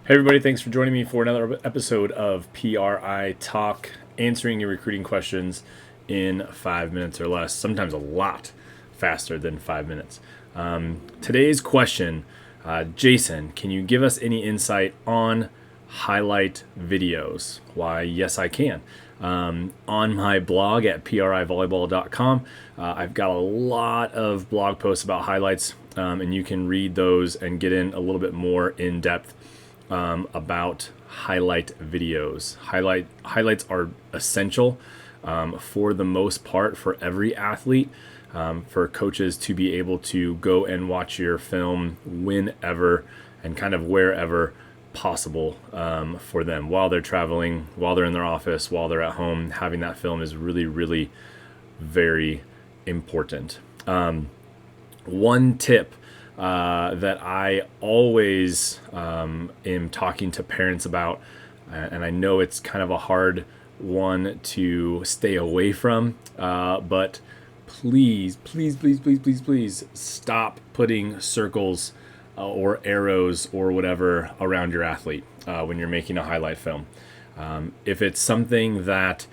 Hey everybody, thanks for joining me for another episode of PRI Talk, answering your recruiting questions in 5 minutes or less, sometimes a lot faster than 5 minutes. Today's question, Jason, can you give us any insight on highlight videos? Why, yes, I can. On my blog at privolleyball.com, I've got a lot of blog posts about highlights, and you can read those and get in a little bit more in depth about highlight videos. Highlights are essential for the most part for every athlete, for coaches to be able to go and watch your film whenever and kind of wherever possible for them while they're traveling, while they're in their office, while they're at home. Having that film is really, really very important. One tip that I always am talking to parents about, and I know it's kind of a hard one to stay away from, but please stop putting circles or arrows or whatever around your athlete when you're making a highlight film. If it's something that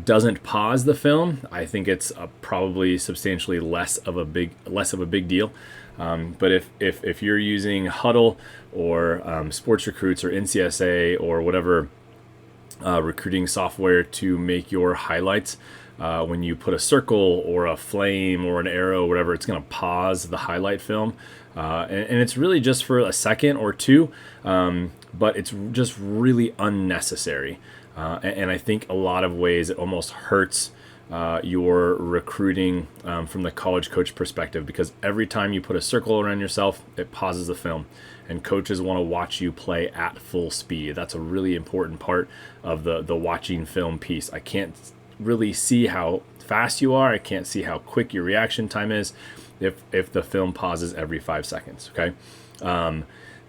doesn't pause the film, I think it's probably substantially less of a big deal. But if you're using Huddle or Sports Recruits or NCSA or whatever recruiting software to make your highlights, when you put a circle or a flame or an arrow, or whatever, it's going to pause the highlight film. And it's really just for a second or two, but it's just really unnecessary. And I think a lot of ways it almost hurts your recruiting from the college coach perspective, because every time you put a circle around yourself, it pauses the film, and coaches want to watch you play at full speed. That's a really important part of the watching film piece. I can't really see how fast you are. I can't see how quick your reaction time is if the film pauses every 5 seconds. Okay.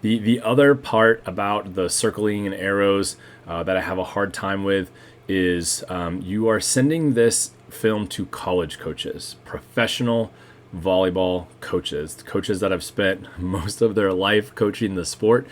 The other part about the circling and arrows that I have a hard time with is you are sending this film to college coaches, professional volleyball coaches, coaches that have spent most of their life coaching the sport.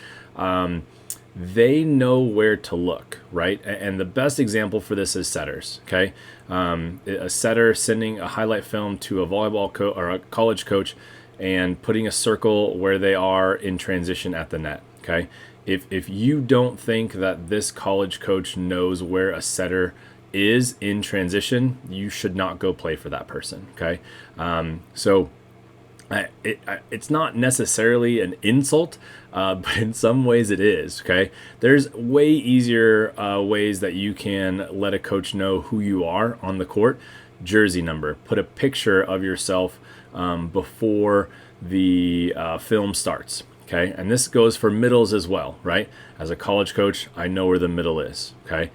They know where to look, right? And the best example for this is setters, okay? A setter sending a highlight film to a volleyball or a college coach and putting a circle where they are in transition at the net, okay? If you don't think that this college coach knows where a setter is in transition, you should not go play for that person, okay? It's not necessarily an insult, but in some ways it is, okay? There's way easier ways that you can let a coach know who you are on the court. Jersey number. Put a picture of yourself before the film starts, okay? And this goes for middles as well, right? As a college coach, I know where the middle is, okay?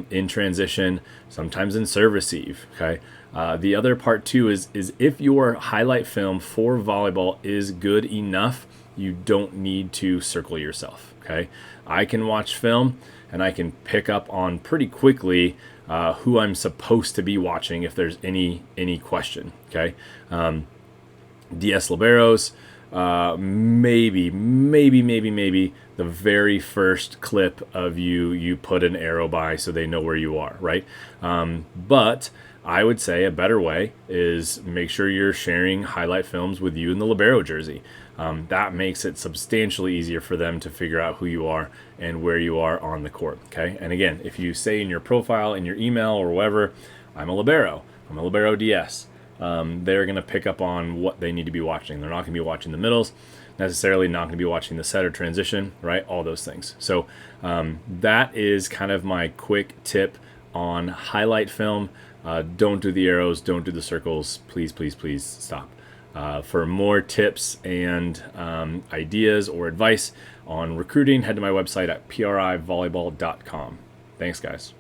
In transition, sometimes in serve receive, okay? The other part too is if your highlight film for volleyball is good enough, you don't need to circle yourself, okay? I can watch film and I can pick up on pretty quickly who I'm supposed to be watching if there's any question, okay? DS Liberos, maybe the very first clip of you put an arrow by so they know where you are, right? But I would say a better way is make sure you're sharing highlight films with you in the libero jersey. That makes it substantially easier for them to figure out who you are and where you are on the court, okay? And again, if you say in your profile, in your email or whatever, I'm a libero DS, they're going to pick up on what they need to be watching. They're not going to be watching the middles, necessarily not going to be watching the setter transition, right? All those things. So that is kind of my quick tip on highlight film. Don't do the arrows, don't do the circles. Please stop. For more tips and ideas or advice on recruiting, head to my website at privolleyball.com. Thanks, guys.